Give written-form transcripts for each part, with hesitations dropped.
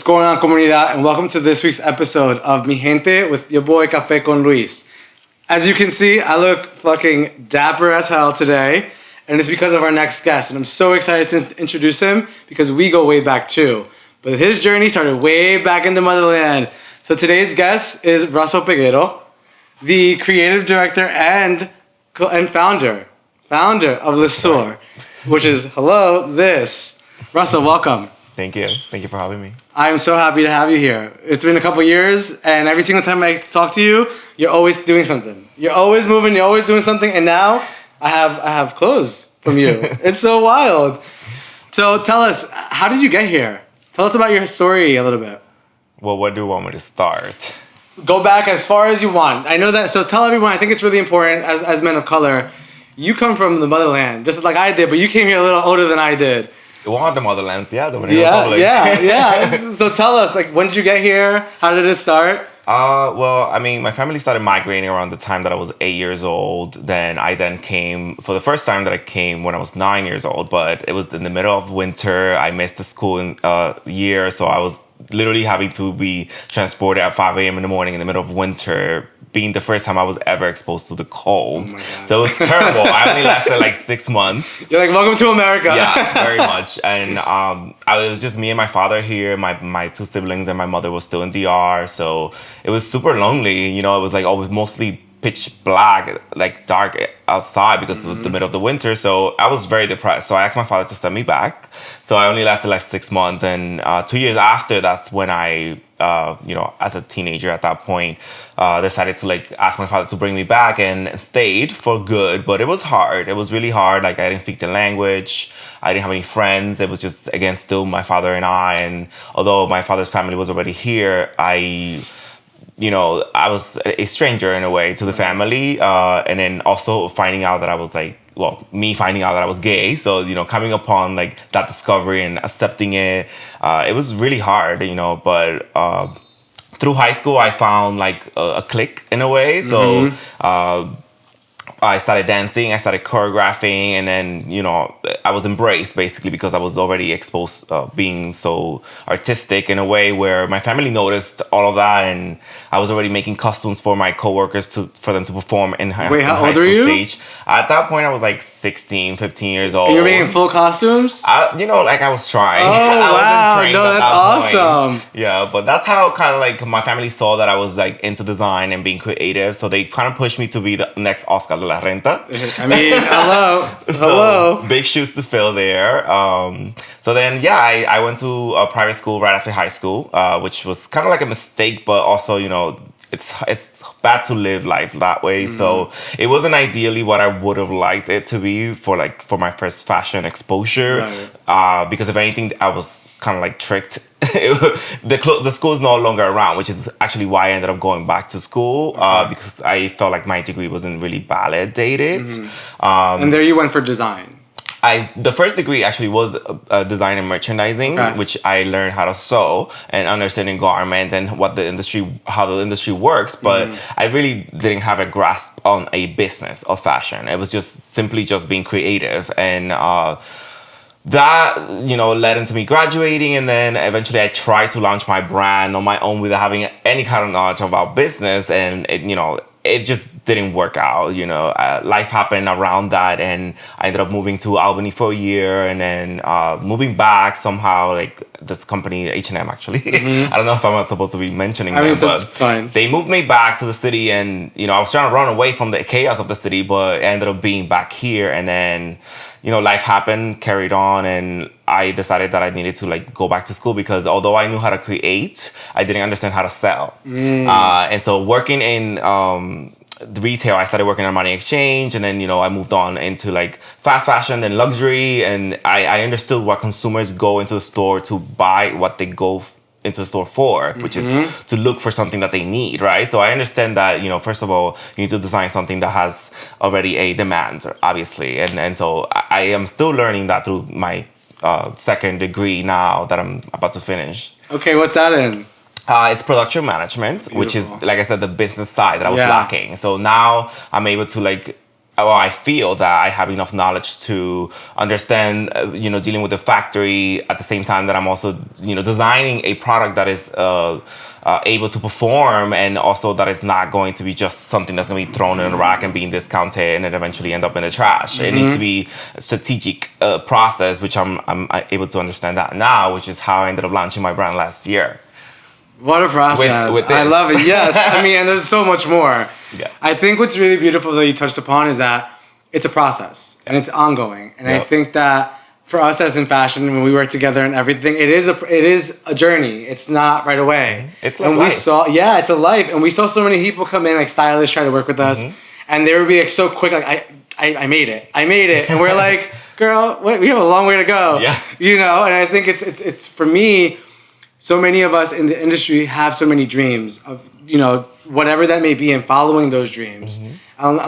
going on, comunidad? And welcome to this week's episode of Mi Gente with your boy CafeconLuis. As you can see, I look fucking dapper as hell today, and it's because of our next guest. And I'm so excited to introduce him because we go way back too. But his journey started way back in the motherland. So today's guest is Russell Peguero, the creative director and founder of LLESSUR, which is this. Russell, welcome. Thank you. Thank you for having me. I'm so happy to have you here. It's been a couple years, and every single time I talk to you, you're always doing something. You're always moving. You're always doing something. And now I have clothes from you. It's so wild. So tell us, how did you get here? Tell us about your story a little bit. Well, where do you want me to start? Go back as far as you want. I know that. So tell everyone. I think it's really important as men of color. You come from the motherland, just like I did, but you came here a little older than I did. One of the motherlands, yeah, Dominican Republic. Yeah. So tell us, like, when did you get here? How did it start? Well, I mean, my family started migrating around the time that I was 8 years old. Then I came, for the first time that I came when I was 9 years old, but it was in the middle of winter. I missed the school year, so I was literally having to be transported at 5 a.m. in the morning in the middle of winter, being the first time I was ever exposed to the cold. Oh my God. So it was terrible. I only lasted like 6 months. You're like, welcome to America. Yeah, very much. And it was just me and my father here. My two siblings and my mother was still in DR. So it was super lonely. You know, it was like always mostly pitch black, like dark outside because it was the middle of the winter. So I was very depressed. So I asked my father to send me back. So I only lasted like 6 months. And 2 years after, that's when I, as a teenager at that point, decided to like ask my father to bring me back and stayed for good. But it was hard. It was really hard. Like I didn't speak the language. I didn't have any friends. It was just, again, still my father and I. And although my father's family was already here, I was a stranger in a way to the family. And then also finding out that I was finding out that I was gay. So, coming upon like that discovery and accepting it, it was really hard, but through high school, I found like a clique in a way. So, I started dancing, I started choreographing, and then, I was embraced basically because I was already exposed being so artistic in a way where my family noticed all of that, and I was already making costumes for my coworkers for them to perform in high old school are you? stage. At that point, I was like 16, 15 years old. And you're making full costumes? I was trying. Oh, I wasn't trained no, at that's that awesome. point. Yeah, but that's how kind of like my family saw that I was like into design and being creative. So they kind of pushed me to be the next Oscar de la Renta. I mean, hello. So, big shoes to fill there. So then, I went to a private school right after high school, which was kind of like a mistake, but also, it's bad to live life that way. So it wasn't ideally what I would have liked it to be for my first fashion exposure. Right. Because if anything, I was kind of like tricked. The school is no longer around, which is actually why I ended up going back to school, because I felt like my degree wasn't really validated. And there you went for design. The first degree actually was design and merchandising, which I learned how to sew and understanding garments and how the industry works. But I really didn't have a grasp on a business of fashion. It was just simply being creative, and that led into me graduating, and then eventually I tried to launch my brand on my own without having any kind of knowledge about business, and it just didn't work out. Life happened around that, and I ended up moving to Albany for a year, and then moving back somehow, like this company, H&M actually. I don't know if I'm supposed to be mentioning them, but that's fine. They moved me back to the city, and I was trying to run away from the chaos of the city, but I ended up being back here, and then life happened, carried on, and I decided that I needed to like go back to school because although I knew how to create, I didn't understand how to sell. And so working in the retail, I started working on Money Exchange, and then I moved on into like fast fashion and luxury, and I understood what consumers go into the store to buy, what they go into a store for, which is to look for something that they need, right? So I understand that, first of all, you need to design something that has already a demand, obviously. And so I am still learning that through my second degree now that I'm about to finish. Okay, what's that in? It's production management, which is, like I said, the business side that I was lacking. So now I'm able to I feel that I have enough knowledge to understand, dealing with the factory at the same time that I'm also, designing a product that is able to perform, and also that it's not going to be just something that's going to be thrown in a rack and being discounted and then eventually end up in the trash. It needs to be a strategic process, which I'm able to understand that now, which is how I ended up launching my brand last year. What a process. With this. I love it. Yes. I mean, and there's so much more. Yeah. I think what's really beautiful that you touched upon is that it's a process and it's ongoing. And I think that for us as in fashion, when we work together and everything, it is a journey. It's not right away. It's like and life. It's a life. And we saw so many people come in, like stylists, try to work with us, and they would be like so quick, like I made it. And we're like, girl, wait, we have a long way to go. Yeah. And I think it's for me. So many of us in the industry have so many dreams of, whatever that may be, and following those dreams.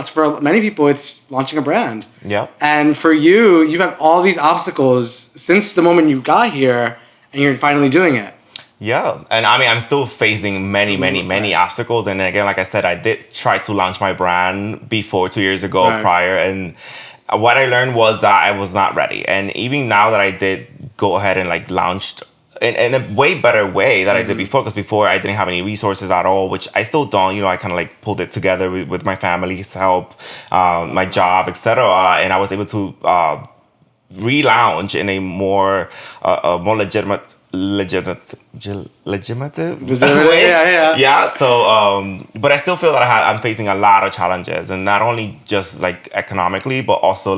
For many people, it's launching a brand. Yeah. And for you, you've had all these obstacles since the moment you got here, and you're finally doing it. Yeah. And I mean, I'm still facing many obstacles. And again, like I said, I did try to launch my brand before 2 years ago prior. And what I learned was that I was not ready. And even now that I did go ahead and launched in a way better way that I did before, because before I didn't have any resources at all, which I still don't. I kind of pulled it together with my family's help, my job, etc. And I was able to relaunch in a more legitimate way. Yeah. So, but I still feel that I'm facing a lot of challenges, and not only just economically, but also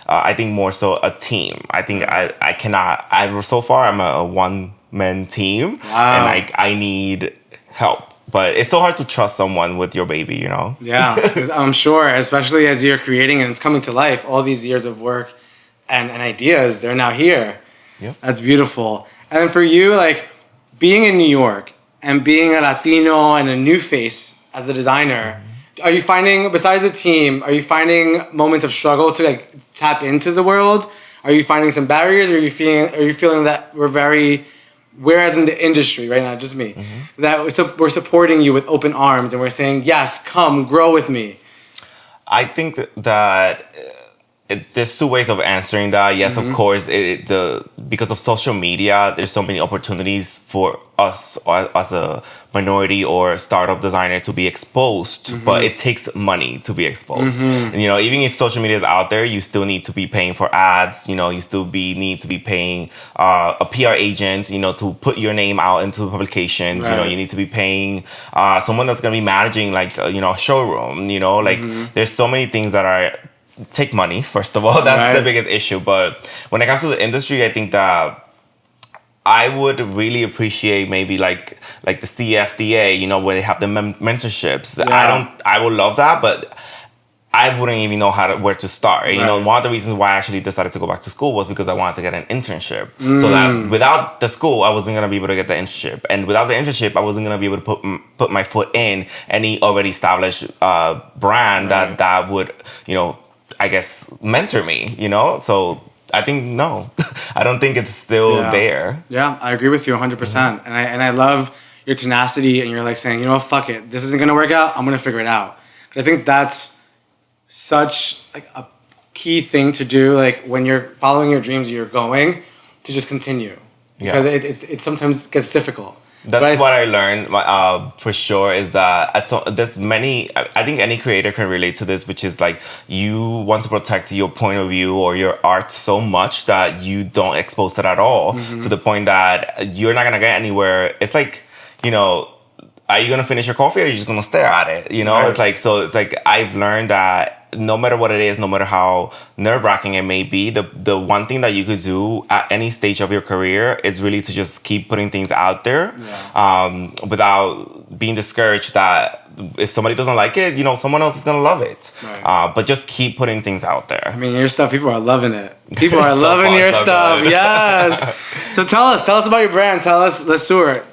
I think more so a team. I think I cannot. So far I'm a one-man team, and I need help. But it's so hard to trust someone with your baby, Yeah, I'm sure, especially as you're creating and it's coming to life. All these years of work and ideas, they're now here. Yep. That's beautiful. And for you, being in New York and being a Latino and a new face as a designer, are you finding, besides the team, are you finding moments of struggle to tap into the world? Are you finding some barriers, or are you feeling that whereas in the industry right now, just me, that we're supporting you with open arms and we're saying, yes, come, grow with me? I think that there's two ways of answering that. Yes, of course, because of social media, there's so many opportunities for us as a minority or startup designer to be exposed, but it takes money to be exposed. And, even if social media is out there, you still need to be paying for ads. You still need to be paying a PR agent, to put your name out into publications. Right. You need to be paying someone that's going to be managing a showroom. There's so many things that take money, first of all. That's the biggest issue. But when it comes to the industry, I think that I would really appreciate maybe like the CFDA, where they have the mentorships. Yeah. I would love that, but I wouldn't even know where to start. Right. One of the reasons why I actually decided to go back to school was because I wanted to get an internship. So that without the school, I wasn't going to be able to get the internship. And without the internship, I wasn't going to be able to put my foot in any already established brand that would, I guess, mentor me, So I think, no, I don't think it's still there. Yeah, I agree with you 100%. And I love your tenacity, and you're saying, fuck it. This isn't going to work out. I'm going to figure it out. I think that's such a key thing to do. When you're following your dreams, you're going to just continue. Because it sometimes gets difficult. That's what I learned for sure, is that there's many, I think any creator can relate to this, which is you want to protect your point of view or your art so much that you don't expose it at all, to the point that you're not going to get anywhere. It's are you going to finish your coffee, or are you just going to stare at it? Right. It's I've learned that no matter what it is, no matter how nerve-wracking it may be, the one thing that you could do at any stage of your career is really to just keep putting things out there, without being discouraged that if somebody doesn't like it, someone else is going to love it. Right. But just keep putting things out there. I mean, your stuff, people are loving it. People are loving your stuff. Yes. So tell us about your brand. Tell us, LLESSUR.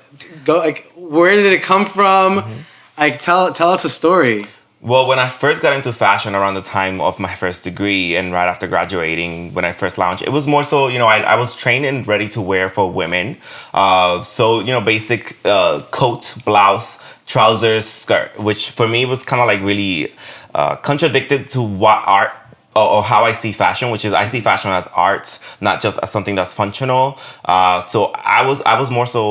Go, where did it come from? Tell us a story. Well, when I first got into fashion around the time of my first degree and right after graduating, when I first launched, it was more so, I was trained and ready to wear for women. Basic coat, blouse, trousers skirt, which for me was kind of like really contradicted to what art or how I see fashion, which is I see fashion as art, not just as something that's functional. So I was more so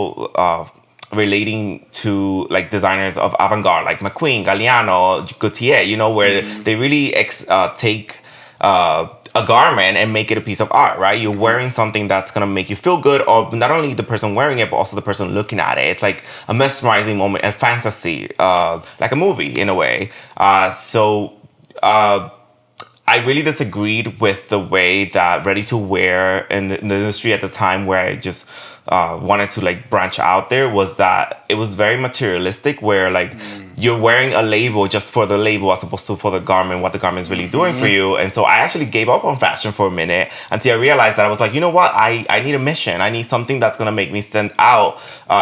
relating to like designers of avant-garde, like McQueen, Galliano, Gaultier, you know, where they really take a garment and make it a piece of art, right? You're wearing something that's gonna make you feel good, or not only the person wearing it, but also the person looking at it. It's like a mesmerizing moment, a fantasy, like a movie in a way. I really disagreed with the way that ready to wear in the industry at the time, where I just wanted to like branch out there, was that it was very materialistic, where like you're wearing a label just for the label as opposed to for the garment, what the garment is really doing for you. And so I actually gave up on fashion for a minute until I realized that I was like, you know what, I need a mission. I need something that's gonna make me stand out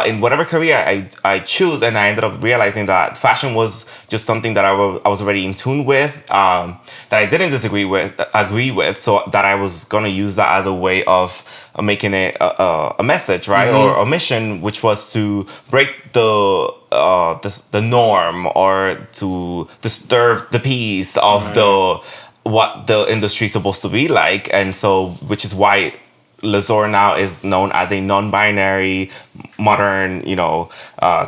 in whatever career I choose. And I ended up realizing that fashion was just something that I was already in tune with, that I didn't agree with, so that I was gonna use that as a way of making it a message, right, or a mission, which was to break the norm, or to disturb the peace of what the industry is supposed to be like. And so, which is why LLESSUR now is known as a non-binary, modern,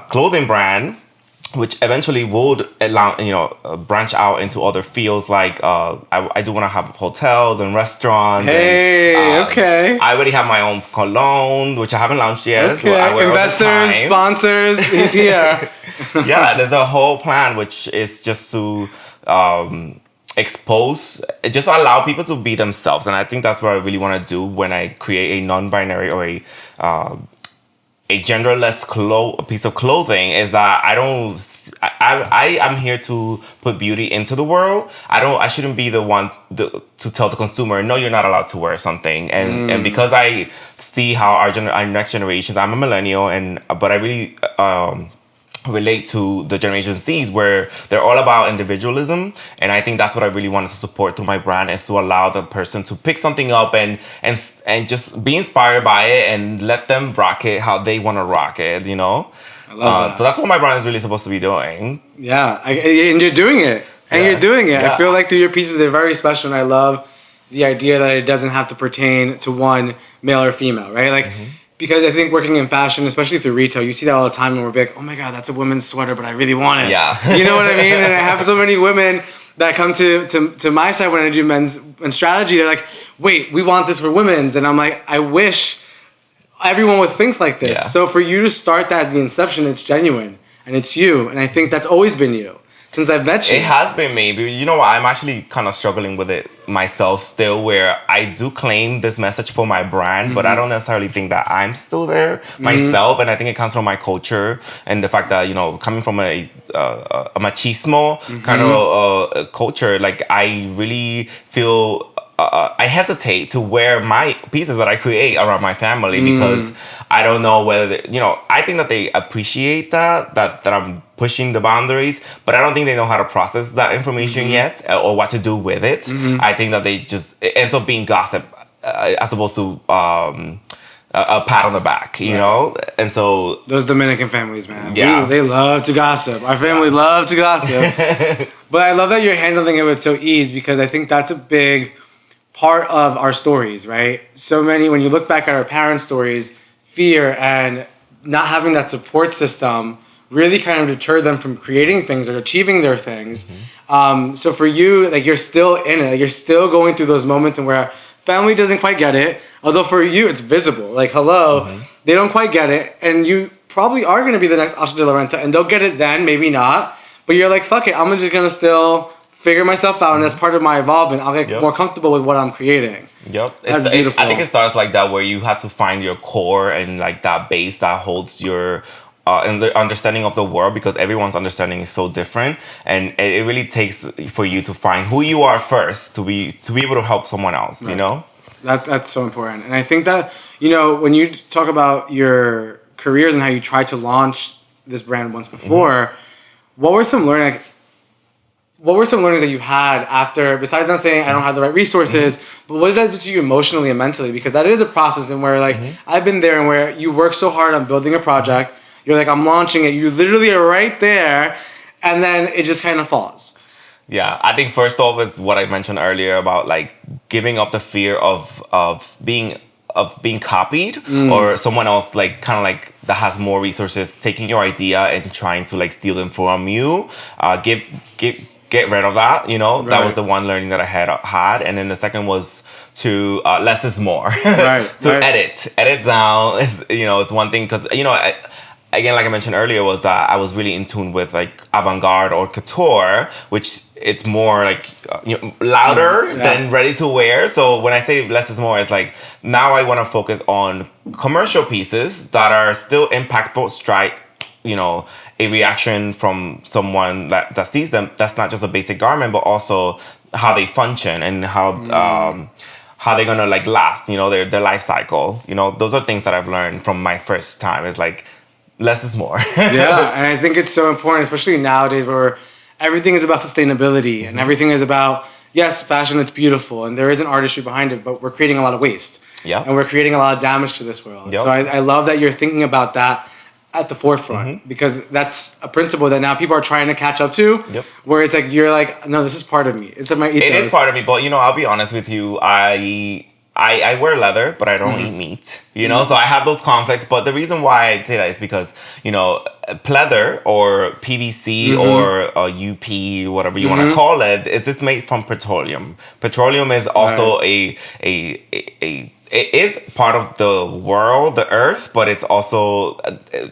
clothing brand, which eventually would allow, branch out into other fields. Like I do want to have hotels and restaurants. Hey, okay. I already have my own cologne, which I haven't launched yet. Okay. So I wear investors, sponsors, he's here. Yeah, there's a whole plan, which is just to expose, just to allow people to be themselves. And I think that's what I really want to do when I create a non-binary or a genderless piece of clothing, is that I am here to put beauty into the world. I shouldn't be the one to tell the consumer, no, you're not allowed to wear something. And because I see how our next generations, I'm a millennial, but I really relate to the Generation Z's, where they're all about individualism. And I think that's what I really wanted to support through my brand, is to allow the person to pick something up and just be inspired by it and let them rock it how they want to rock it, I love that. So that's what my brand is really supposed to be doing. Yeah, and you're doing it. And you're doing it. Yeah. I feel like through your pieces, they're very special. And I love the idea that it doesn't have to pertain to one male or female, right? Like, because I think working in fashion, especially through retail, you see that all the time, and we're like, oh my God, that's a women's sweater, but I really want it. Yeah. You know what I mean? And I have so many women that come to my side when I do men's and strategy. They're like, wait, we want this for women's. And I'm like, I wish everyone would think like this. Yeah. So for you to start that as the inception, it's genuine. And it's you. And I think that's always been you since I've met you. It has been me. But you know what? I'm actually kind of struggling with it myself still, where I do claim this message for my brand, but I don't necessarily think that I'm still there myself. And I think it comes from my culture and the fact that, coming from a machismo kind of a culture, like I really feel I hesitate to wear my pieces that I create around my family, because I don't know whether I think that they appreciate that I'm pushing the boundaries, but I don't think they know how to process that information yet, or what to do with it. I think that it ends up being gossip as opposed to a pat on the back, you know? And so those Dominican families, man, yeah, they love to gossip. Our family love to gossip. But I love that you're handling it with so ease, because I think that's a big part of our stories, right? So many, when you look back at our parents' stories, fear and not having that support system really kind of deter them from creating things or achieving their things. So for you, like, you're still in it. Like, you're still going through those moments and where family doesn't quite get it. Although for you, it's visible. Like, hello, they don't quite get it. And you probably are going to be the next Asha de la Renta, and they'll get it then, maybe not. But you're like, fuck it, I'm just going to still figure myself out, and as part of my evolvement, I'll get more comfortable with what I'm creating. That's beautiful. I think it starts like that, where you have to find your core and like that base that holds your understanding of the world, because everyone's understanding is so different, and it really takes for you to find who you are first to be able to help someone else. Right. That's so important. And I think that when you talk about your careers and how you tried to launch this brand once before, what were some learnings that you had after, besides not saying I don't have the right resources, but what did that do to you emotionally and mentally? Because that is a process, and where like I've been there, and where you work so hard on building a project, You're like, I'm launching it. You literally are right there, and then it just kind of falls. Yeah, I think first off is what I mentioned earlier about like giving up the fear of being copied or someone else like kind of like that has more resources taking your idea and trying to like steal them from you. Get rid of that. You know, that was the one learning that I had, and then the second was to less is more. Edit down. It's one thing because again, like I mentioned earlier, was that I was really in tune with like avant-garde or couture, which it's more like louder than ready to wear. So when I say less is more, it's like now I want to focus on commercial pieces that are still impactful, strike, a reaction from someone that sees them. That's not just a basic garment, but also how they function and how they're gonna like last. Their life cycle. Those are things that I've learned from my first time. It's like less is more. Yeah, and I think it's so important, especially nowadays where everything is about sustainability and everything is about, yes, fashion, it's beautiful and there is an artistry behind it, but we're creating a lot of waste. Yeah. And we're creating a lot of damage to this world. Yep. So I love that you're thinking about that at the forefront because that's a principle that now people are trying to catch up to. Yep. Where it's like, you're like, no, this is part of me. It's in my ethos. It is part of me, but I'll be honest with you. I wear leather, but I don't eat meat. So I have those conflicts. But the reason why I say that is because, pleather or PVC or UP, whatever you want to call it, is made from petroleum. Petroleum is also it is part of the world, the earth, but it's also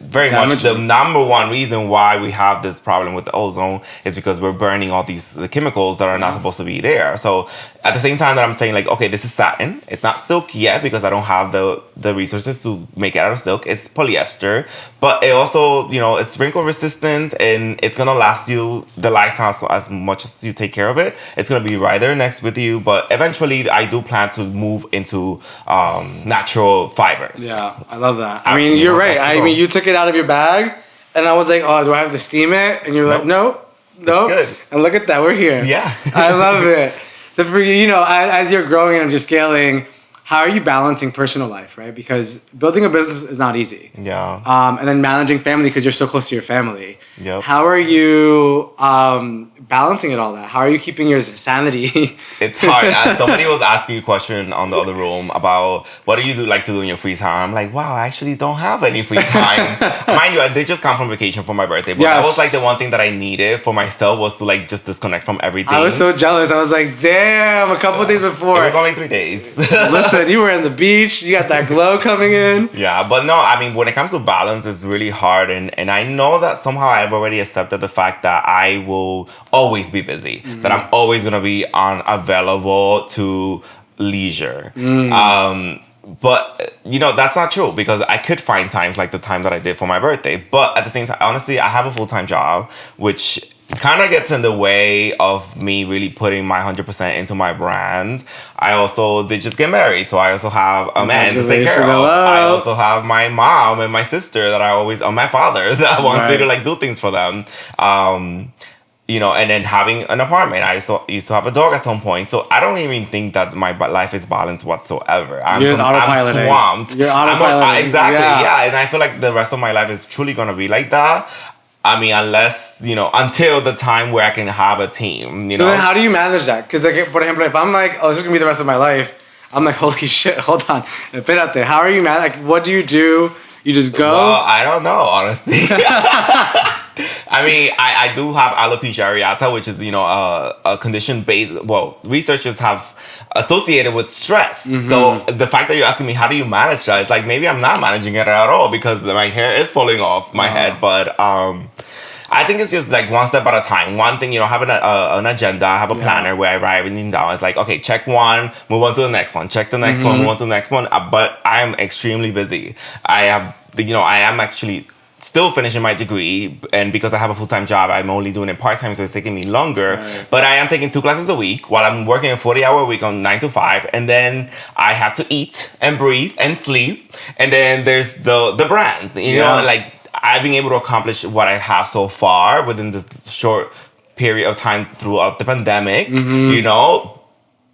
very much the number one reason why we have this problem with the ozone is because we're burning all the chemicals that are not supposed to be there. So at the same time that I'm saying like, okay, this is satin. It's not silk yet because I don't have the resources to make it out of silk. It's polyester, but it also, it's wrinkle resistant and it's going to last you the lifetime as much as you take care of it. It's going to be right there next with you. But eventually I do plan to move into natural fibers. Yeah, I love that. I mean, you're right. I mean, you took it out of your bag and I was like, oh, do I have to steam it? And you're like, no. Good. And look at that. We're here. Yeah. I love it. So for you, as you're growing and just scaling, how are you balancing personal life, right? Because building a business is not easy. Yeah. And then managing family because you're so close to your family. Yep. How are you balancing it all that? How are you keeping your sanity? It's hard. Somebody was asking a question on the other room about what do you like to do in your free time? I'm like, wow, I actually don't have any free time. Mind you, I did just come from vacation for my birthday, but that was like the one thing that I needed for myself was to like just disconnect from everything. I was so jealous. I was like, damn, a couple days before. It was only 3 days. Listen, you were in the beach. You got that glow coming in. Yeah, but no, I mean, when it comes to balance, it's really hard. And I know that somehow I've already accepted the fact that I will always be busy, that I'm always going to be unavailable to leisure. But, that's not true because I could find times like the time that I did for my birthday. But at the same time, honestly, I have a full-time job, which kind of gets in the way of me really putting my 100% into my brand. I also did just get married, so I also have a man to take care of. I also have my mom and my sister that my father that wants me to like do things for them. And then having an apartment. I used to have a dog at some point, so I don't even think that my life is balanced whatsoever. I'm swamped. You're autopiloting. Exactly, yeah. And I feel like the rest of my life is truly gonna be like that. I mean, unless, until the time where I can have a team, So then how do you manage that? Because, like, for example, if I'm like, oh, this is going to be the rest of my life, I'm like, holy shit, hold on. Espérate. How are you managing? Like, what do? You just go? Well, I don't know, honestly. I mean, I do have alopecia areata, which is, a condition based, researchers have associated with stress. So the fact that you're asking me how do you manage that, it's like maybe I'm not managing it at all because my hair is falling off my head. But I think it's just like one step at a time. One thing, having an agenda, have a planner where I write everything down. It's like, okay, check one, move on to the next one, check the next one, move on to the next one. But I am extremely busy. I am actually still finishing my degree, and because I have a full-time job, I'm only doing it part-time, so it's taking me longer. But I am taking 2 classes a week while I'm working a 40-hour week on 9 to 5, and then I have to eat and breathe and sleep, and then there's the brand. Like I've been able to accomplish what I have so far within this short period of time throughout the pandemic.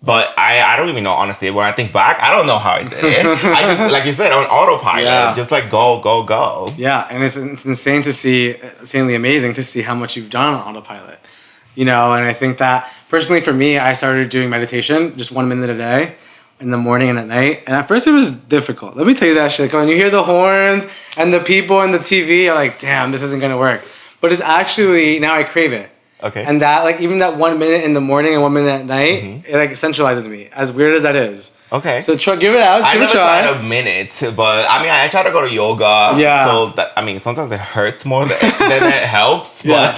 But I don't even know, honestly. When I think back, I don't know how I did it. I just, like you said, on autopilot. Just like go. Yeah, and it's insane to see, insanely amazing to see how much you've done on autopilot. You know, and I think that, personally for me, I started doing meditation just 1 minute a day in the morning and at night. And at first it was difficult. Let me tell you that shit. When you hear the horns and the people and the TV, you're like, damn, this isn't going to work. But it's actually, now I crave it. Okay. And that, like, even that 1 minute in the morning and 1 minute at night, it, like, centralizes me. As weird as that is. Okay. So give it out. I give never it a try. tried a minute, but I mean, I try to go to yoga. Yeah. So that, I mean, sometimes it hurts more than it helps. But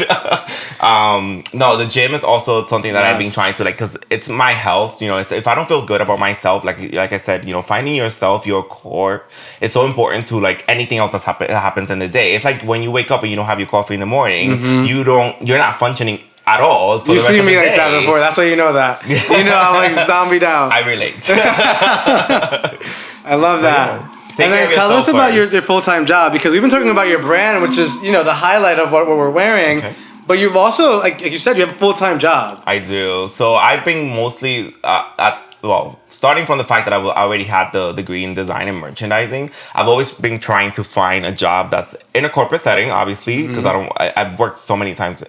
no, the gym is also something that I've been trying to, like, because it's my health. You know, it's, if I don't feel good about myself, like I said, you know, finding yourself, your core, is so important to, like, anything else that happens in the day. It's like when you wake up and you don't have your coffee in the morning, you're not functioning at all. You've seen me like that before. That's why you know that. You know, I'm like zombie down. I relate. I love that. And then tell us about your full-time job, because we've been talking about your brand, which is, you know, the highlight of what we're wearing. Okay. But you've also, like you said, you have a full-time job. I do. So I've been mostly starting from the fact that I already had the degree in design and merchandising, I've always been trying to find a job that's in a corporate setting, obviously, because I've worked so many times,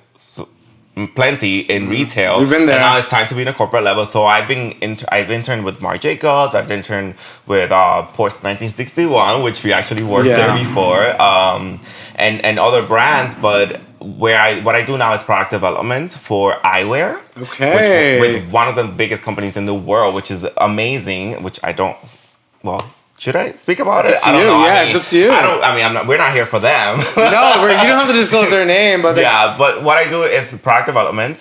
plenty in retail. You've been there. And now it's time to be in a corporate level. So I've interned with Marc Jacobs. I've interned with Porsche 1961, which we actually worked there before, and other brands. But what I do now is product development for Eyewear. Okay. With one of the biggest companies in the world, which is amazing. Which I don't. Well, should I speak about it? I don't know. Yeah, it's up to you. We're not here for them. No, you don't have to disclose their name, but but what I do is product development.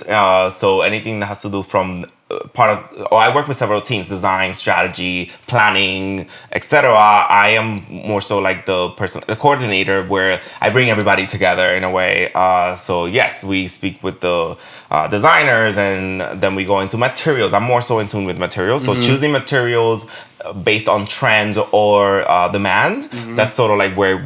So anything that has to do from I work with several teams: design, strategy, planning, etc. I am more so like the coordinator, where I bring everybody together in a way. So yes, we speak with the designers, and then we go into materials. I'm more so in tune with materials. So choosing materials based on trends or demand. That's sort of like where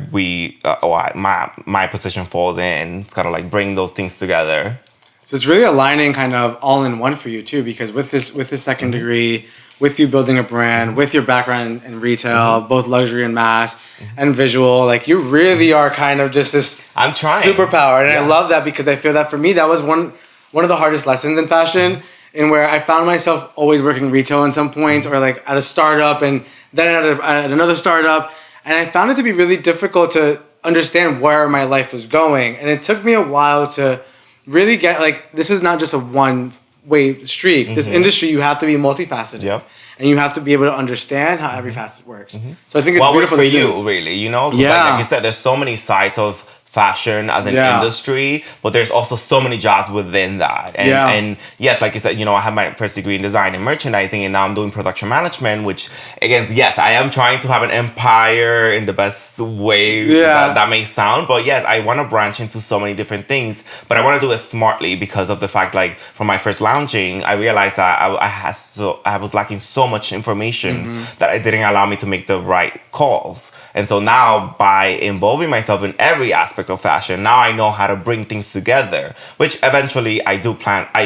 my position falls in. It's kind of like bring those things together. So it's really aligning kind of all in one for you too, because with this second degree, with you building a brand, with your background in retail, both luxury and mass and visual, like you really are kind of just this superpower. And I love that, because I feel that for me, that was one of the hardest lessons in fashion, in where I found myself always working retail at some point, or like at a startup and then at another startup. And I found it to be really difficult to understand where my life was going. And it took me a while to really get, like, this is not just a one-way streak. This industry, you have to be multifaceted. Yep. And you have to be able to understand how every facet works. So I think it's beautiful for you, really, you know? Like you said, there's so many sides of fashion as an industry, but there's also so many jobs within that. And yes, like you said, you know, I have my first degree in design and merchandising, and now I'm doing production management, which, again, yes, I am trying to have an empire in the best way that may sound. But yes, I want to branch into so many different things, but I want to do it smartly, because of the fact, like, from my first launching, I realized that I was lacking so much information that it didn't allow me to make the right calls. And so now, by involving myself in every aspect of fashion, now I know how to bring things together, which eventually I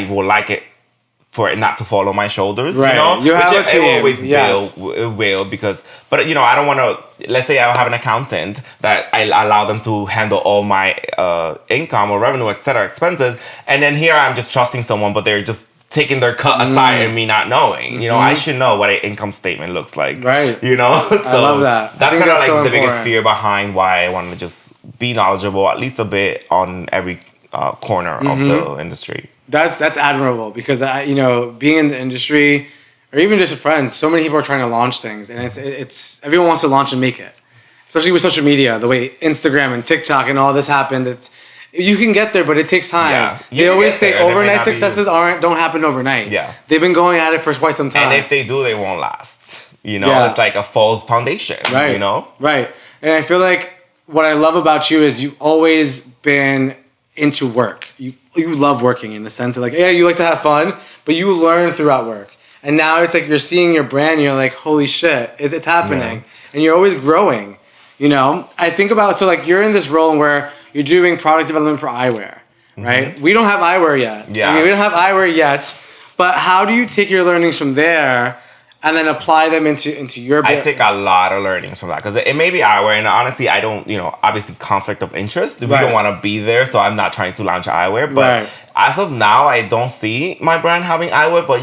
will like it for it not to fall on my shoulders, right. You know? You have a team. It always will, because, but, you know, I don't want to, let's say I have an accountant that I allow them to handle all my income or revenue, etc., expenses, and then here I'm just trusting someone, but they're just taking their cut aside and me not knowing. You know, I should know what an income statement looks like. Right. You know? So I love that. That's kind of like so the biggest fear behind why I want to just be knowledgeable, at least a bit, on every corner of the industry. That's admirable, because you know, being in the industry, or even just a friend, so many people are trying to launch things, and it's everyone wants to launch and make it. Especially with social media, the way Instagram and TikTok and all this happened, you can get there, but it takes time. Yeah, they always say overnight successes don't happen overnight. Yeah. They've been going at it for quite some time. And if they do, they won't last. You know, it's like a false foundation. Right. You know? Right. And I feel like what I love about you is you've always been into work. You love working, in the sense of, like, yeah, you like to have fun, but you learn throughout work. And now it's like you're seeing your brand and you're like, holy shit, it's happening. Yeah. And you're always growing. You know? I think about, so like you're in this role where you're doing product development for Eyewear, right? We don't have Eyewear yet. Yeah. I mean, we don't have Eyewear yet, But how do you take your learnings from there and then apply them into your I take a lot of learnings from that because it may be eyewear, and honestly, I don't, obviously conflict of interest. We don't want to be there, so I'm not trying to launch eyewear. But as of now, I don't see my brand having eyewear. But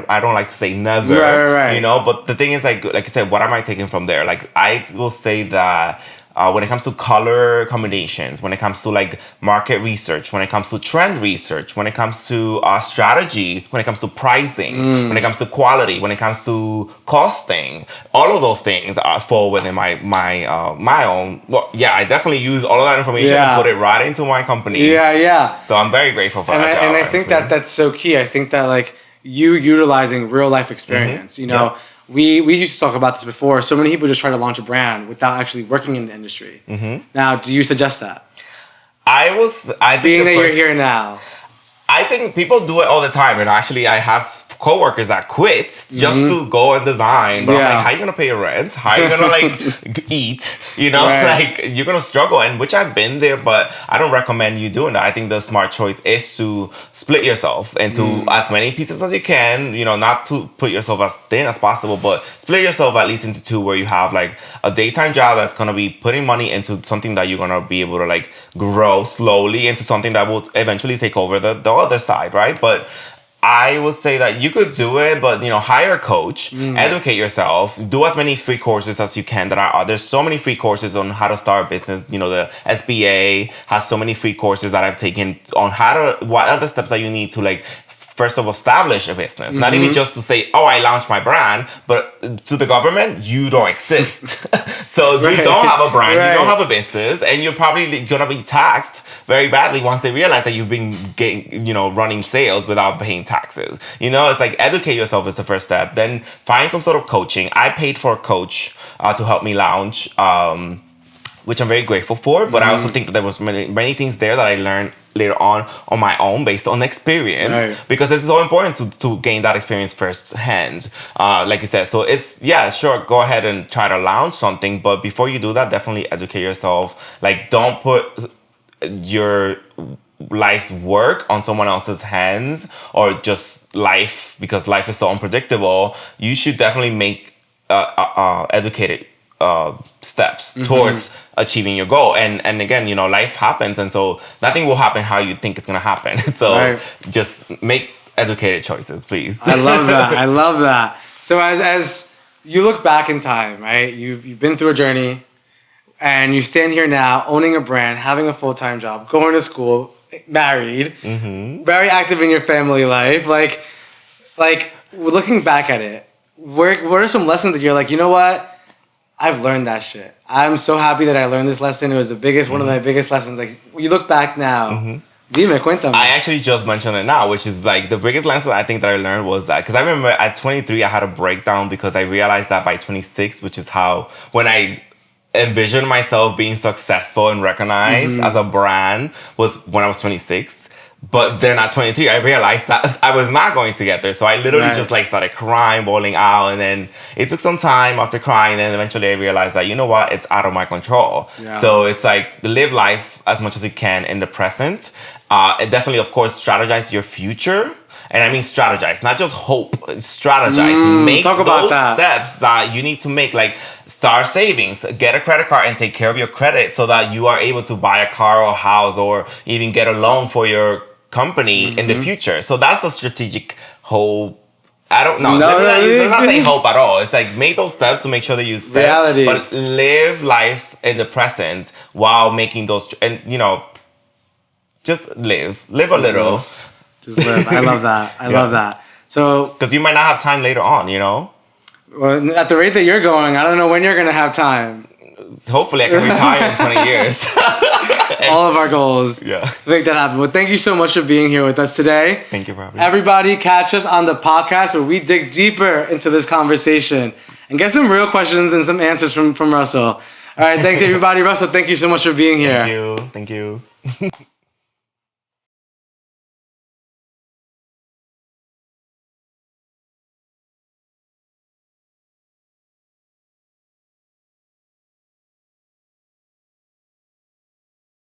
I don't like to say never. Right. But the thing is, like you said, what am I taking from there? Like I will say that. When it comes to color combinations, when it comes to like market research, when it comes to trend research, when it comes to strategy, when it comes to pricing, when it comes to quality, when it comes to costing, all of those things fall within my own. Well, yeah, I definitely use all of that information and put it right into my company. Yeah. So I'm very grateful for that. And I think that's so key. I think that like you utilizing real life experience, We used to talk about this before. So many people just try to launch a brand without actually working in the industry. Now, do you suggest that? I think being that you're here now. I think people do it all the time, and actually, I have coworkers that quit just to go and design. But I'm like, how are you gonna pay your rent? How are you gonna like eat? Like you're gonna struggle, and which I've been there, but I don't recommend you doing that. I think the smart choice is to split yourself into as many pieces as you can. Not to put yourself as thin as possible, but split yourself at least into two, where you have like a daytime job that's gonna be putting money into something that you're gonna be able to like grow slowly into something that will eventually take over the other side, right? But I would say that you could do it, but hire a coach, educate yourself, do as many free courses as you can. There's so many free courses on how to start a business. The SBA has so many free courses that I've taken on what are the steps that you need to like first of all establish a business. Not even just to say, I launched my brand, but to the government, you don't exist. So you don't have a brand, you don't have a business, and you're probably gonna be taxed very badly once they realize that you've been running sales without paying taxes. It's like educate yourself is the first step. Then find some sort of coaching. I paid for a coach to help me launch, which I'm very grateful for. But I also think that there was many things there that I learned later on my own based on experience, because it's so important to gain that experience firsthand, like you said. So sure, go ahead and try to launch something, but before you do that, definitely educate yourself. Like, don't put your life's work on someone else's hands, or just life, because life is so unpredictable. You should definitely make educated steps towards achieving your goal. And again, life happens, and so nothing will happen how you think it's gonna happen. So just make educated choices, please. I love that. So as you look back in time, right? You've been through a journey, and you stand here now owning a brand, having a full-time job, going to school, married, very active in your family life. Like looking back at it, what are some lessons that you're like, you know what? I've learned that shit. I'm so happy that I learned this lesson. It was one of my biggest lessons. Like, you look back now, dime, cuéntame. I actually just mentioned it now, which is like the biggest lesson I think that I learned was that, because I remember at 23, I had a breakdown because I realized that by 26, which is when I envisioned myself being successful and recognized as a brand, was when I was 26. But then at 23, I realized that I was not going to get there. So I literally just like started crying, bawling out. And then it took some time after crying. And then eventually I realized that, you know what, it's out of my control. Yeah. So it's like live life as much as you can in the present. And definitely, of course, strategize your future. And I mean strategize, not just hope. Strategize. Make those steps that you need to make. Like, start savings, get a credit card and take care of your credit so that you are able to buy a car or a house, or even get a loan for your company in the future. So that's a strategic hope. I don't know. Let's not say hope at all. It's like, make those steps to make sure that you save, reality, but live life in the present while making those, and just live a little. Just live. I love that. I love that. So, because you might not have time later on, Well, at the rate that you're going, I don't know when you're going to have time. Hopefully I can retire in 20 years. All of our goals. Yeah. To make that happen. Well, thank you so much for being here with us today. Thank you for having me. Everybody, catch us on the podcast where we dig deeper into this conversation and get some real questions and some answers from Russell. All right, thanks everybody. Russell, thank you so much for being here. Thank you.